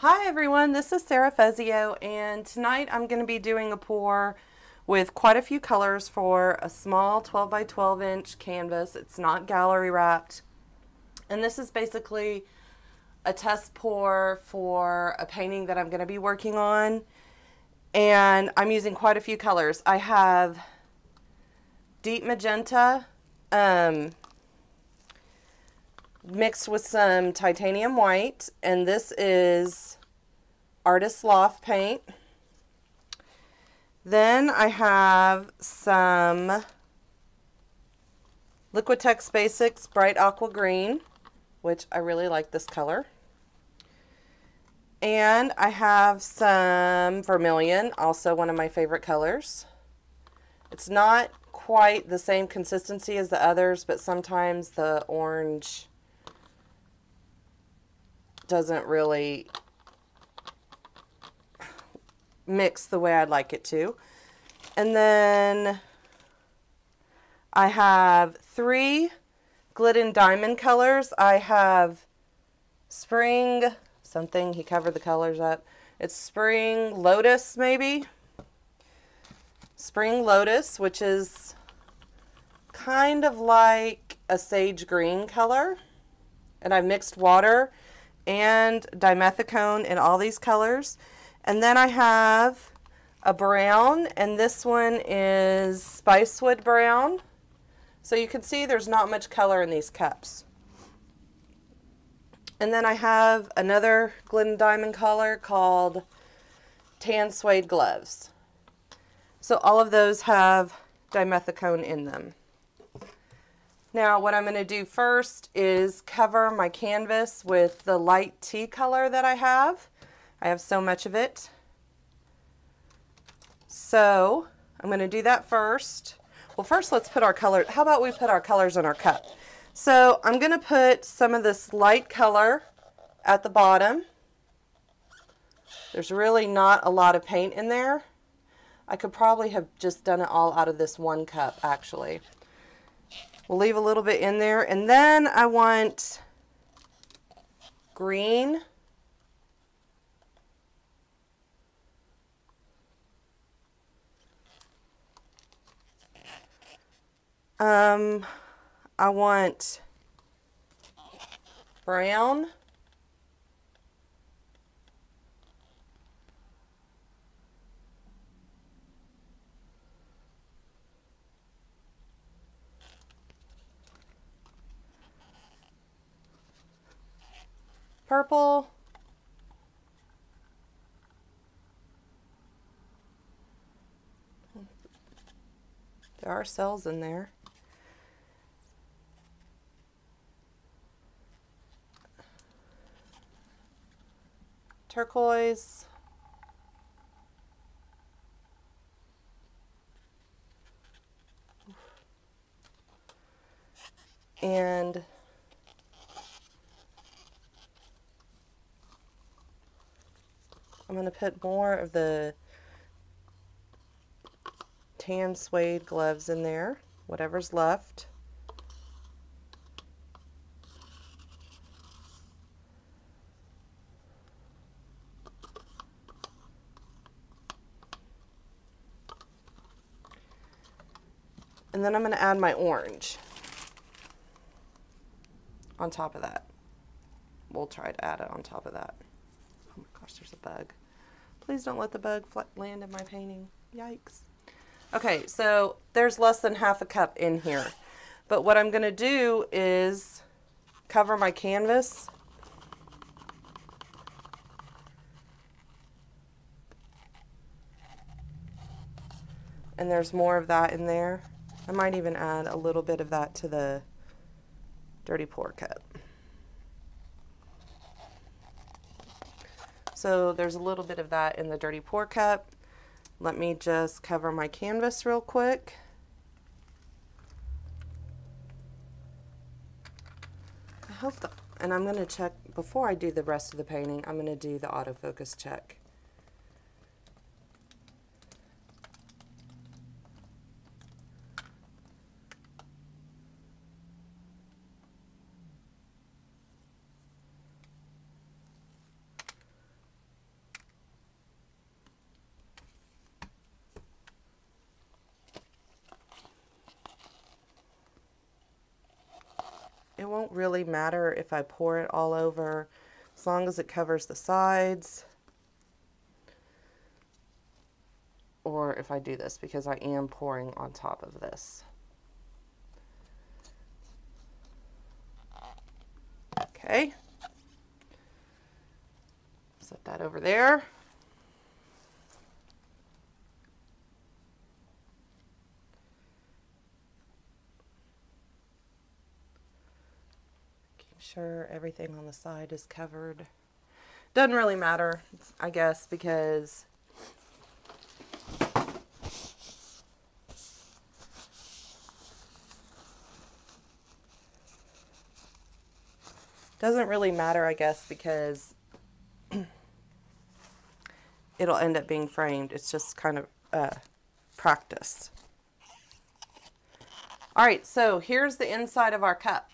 Hi everyone, this is Sarah Fezio, and tonight I'm going to be doing a pour with quite a few colors for a small 12 by 12 inch canvas. It's not gallery wrapped, and this is basically a test pour for a painting that I'm going to be working on, and I'm using quite a few colors. I have deep magenta mixed with some titanium white, and this is Artist Loft paint. Then I have some Liquitex Basics Bright Aqua Green, which I really like this color. And I have some Vermillion, also one of my favorite colors. It's not quite the same consistency as the others, but sometimes the orange doesn't really mix the way I'd like it to. And then I have 3 Glidden diamond colors. I have Spring something, he covered the colors up. It's Spring Lotus, maybe? Spring Lotus, which is kind of like a sage green color. And I've mixed water and dimethicone in all these colors. And then I have a brown, and this one is Spicewood brown. So you can see there's not much color in these cups. And then I have another Glidden diamond color called Tan Suede Gloves. So all of those have dimethicone in them. Now what I'm going to do first is cover my canvas with the light tea color that I have. I have so much of it. So I'm going to do that first. Well, first let's put our color. How about we put our colors in our cup? So I'm going to put some of this light color at the bottom. There's really not a lot of paint in there. I could probably have just done it all out of this one cup, actually. We'll leave a little bit in there, and then I want green. I want brown. Purple. There are cells in there. Turquoise. And I'm going to put more of the tan suede gloves in there, whatever's left. And then I'm going to add my orange on top of that. We'll try to add it on top of that. Oh my gosh, there's a bug. Please don't let the bug land in my painting. Yikes. Okay, so there's less than half a cup in here. But what I'm going to do is cover my canvas. And there's more of that in there. I might even add a little bit of that to the dirty pour cup. So there's a little bit of that in the dirty pour cup. Let me just cover my canvas real quick. I hope and I'm going to check, before I do the rest of the painting, I'm going to do the autofocus check. it won't really matter if I pour it all over, as long as it covers the sides. Or if I do this, because I am pouring on top of this. Okay. Set that over there. Making sure everything on the side is covered. Doesn't really matter, I guess, because it'll end up being framed. It's just kind of practice. All right, so here's the inside of our cup.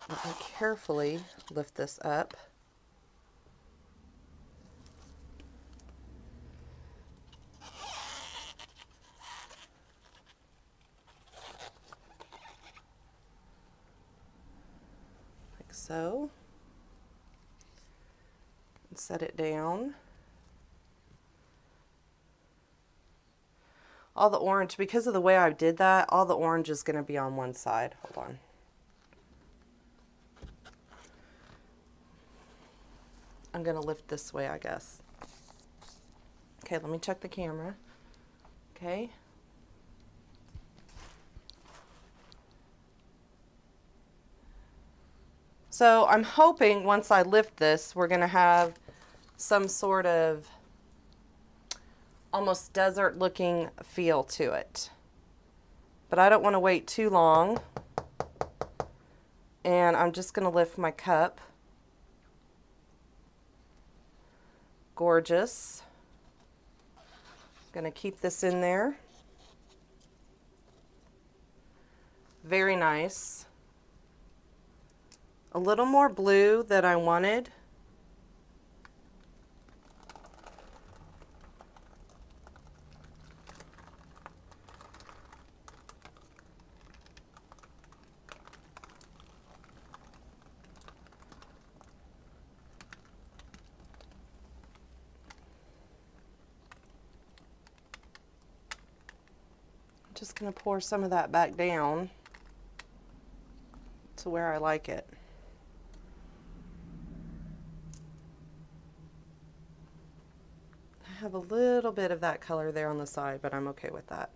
Let me carefully lift this up. Like so. And set it down. All the orange, because of the way I did that, all the orange is going to be on one side. Hold on. I'm going to lift this way, I guess. Okay, let me check the camera. Okay. So I'm hoping once I lift this, we're going to have some sort of almost desert looking feel to it. But I don't want to wait too long. And I'm just going to lift my cup. Gorgeous. Going to keep this in there. Very nice. A little more blue than I wanted. Just going to pour some of that back down to where I like it. I have a little bit of that color there on the side, but I'm okay with that.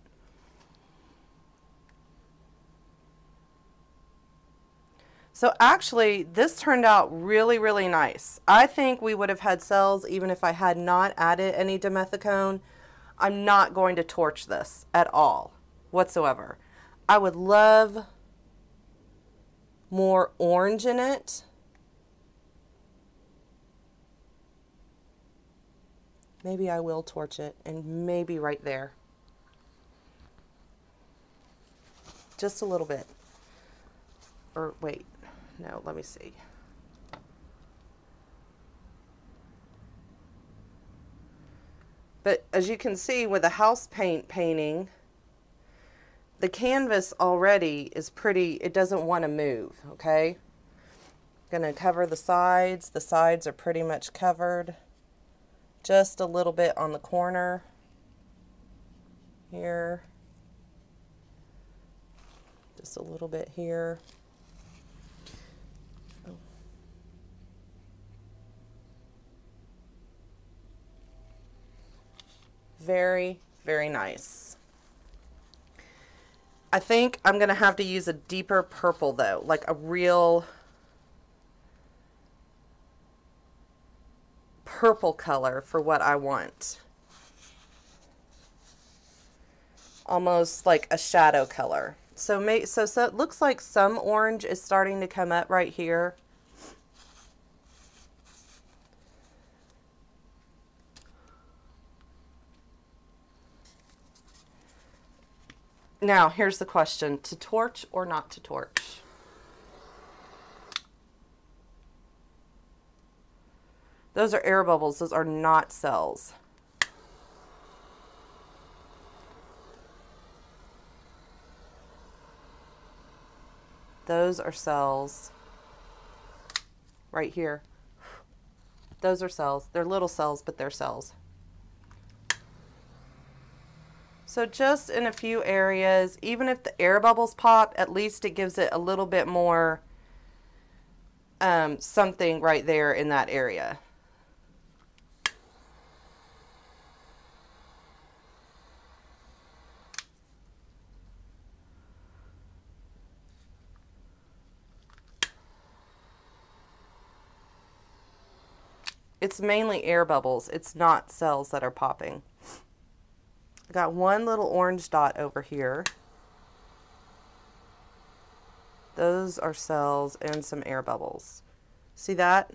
So actually, this turned out really, really nice. I think we would have had cells even if I had not added any dimethicone. I'm not going to torch this at all. Whatsoever. I would love more orange in it. Maybe I will torch it, and maybe right there. Just a little bit. Or wait, no, let me see. But as you can see with the house painting, the canvas already is pretty, it doesn't want to move, okay? Gonna cover the sides. The sides are pretty much covered. Just a little bit on the corner here. Just a little bit here. Oh. Very, very nice. I think I'm going to have to use a deeper purple though, like a real purple color for what I want. Almost like a shadow color. So it looks like some orange is starting to come up right here. Now, here's the question, to torch or not to torch? Those are air bubbles, those are not cells. Those are cells right here. Those are cells. They're little cells, but they're cells. So just in a few areas, even if the air bubbles pop, at least it gives it a little bit more something right there in that area. It's mainly air bubbles. It's not cells that are popping. I got one little orange dot over here. Those are cells and some air bubbles. See that?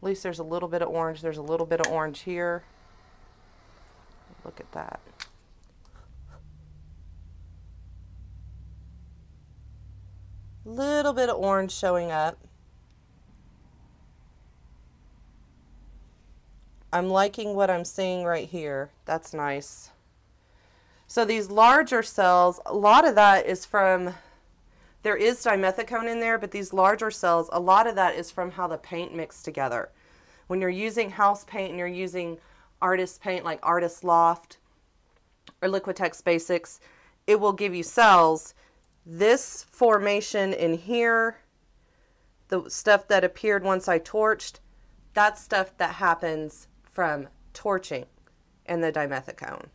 At least there's a little bit of orange. There's a little bit of orange here. Look at that. Little bit of orange showing up. I'm liking what I'm seeing right here. That's nice. So these larger cells, a lot of that is from, there is dimethicone in there, but these larger cells, a lot of that is from how the paint mixed together. When you're using house paint and you're using artist paint like Artist Loft or Liquitex Basics, it will give you cells. This formation in here, the stuff that appeared once I torched, that's stuff that happens from torching and the dimethicone.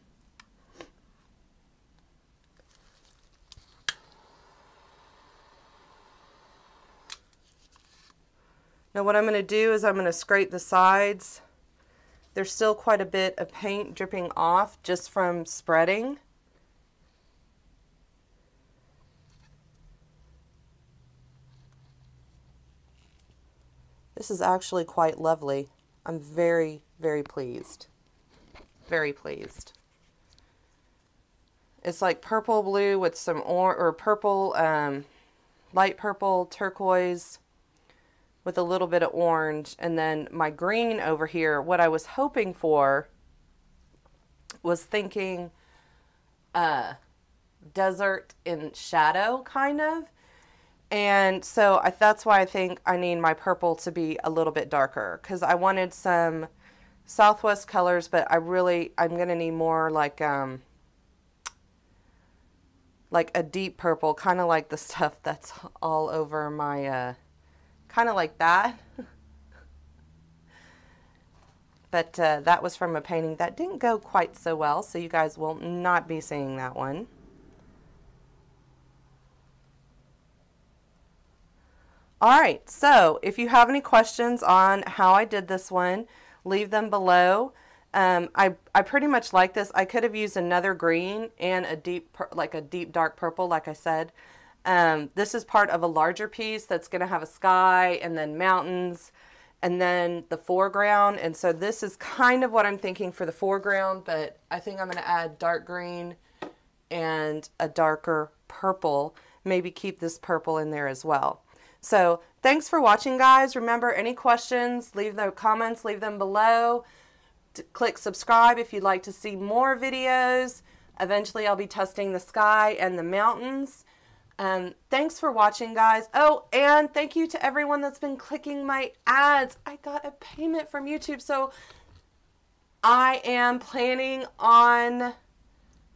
Now what I'm going to do is I'm going to scrape the sides. There's still quite a bit of paint dripping off just from spreading. This is actually quite lovely. I'm very, very pleased. Very pleased. It's like purple blue with some purple, light purple, turquoise with a little bit of orange. And then my green over here, what I was hoping for was thinking desert in shadow, kind of. And so that's why I think I need my purple to be a little bit darker, because I wanted some Southwest colors, but I'm going to need more like a deep purple, kind of like the stuff that's all over my, kind of like that. But that was from a painting that didn't go quite so well, so you guys will not be seeing that one. Alright, so if you have any questions on how I did this one, leave them below. I pretty much like this. I could have used another green and a deep dark purple, like I said. This is part of a larger piece that's going to have a sky and then mountains and then the foreground. And so this is kind of what I'm thinking for the foreground, but I think I'm going to add dark green and a darker purple. Maybe keep this purple in there as well. So thanks for watching, guys. Remember, any questions, leave the comments, leave them below. Click subscribe if you'd like to see more videos. Eventually I'll be testing the sky and the mountains. Thanks for watching, guys. Oh, and thank you to everyone that's been clicking my ads. I got a payment from YouTube, so I am planning on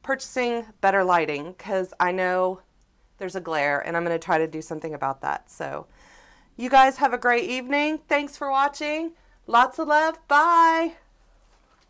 purchasing better lighting because I know there's a glare, and I'm going to try to do something about that. So you guys have a great evening. Thanks for watching. Lots of love. Bye.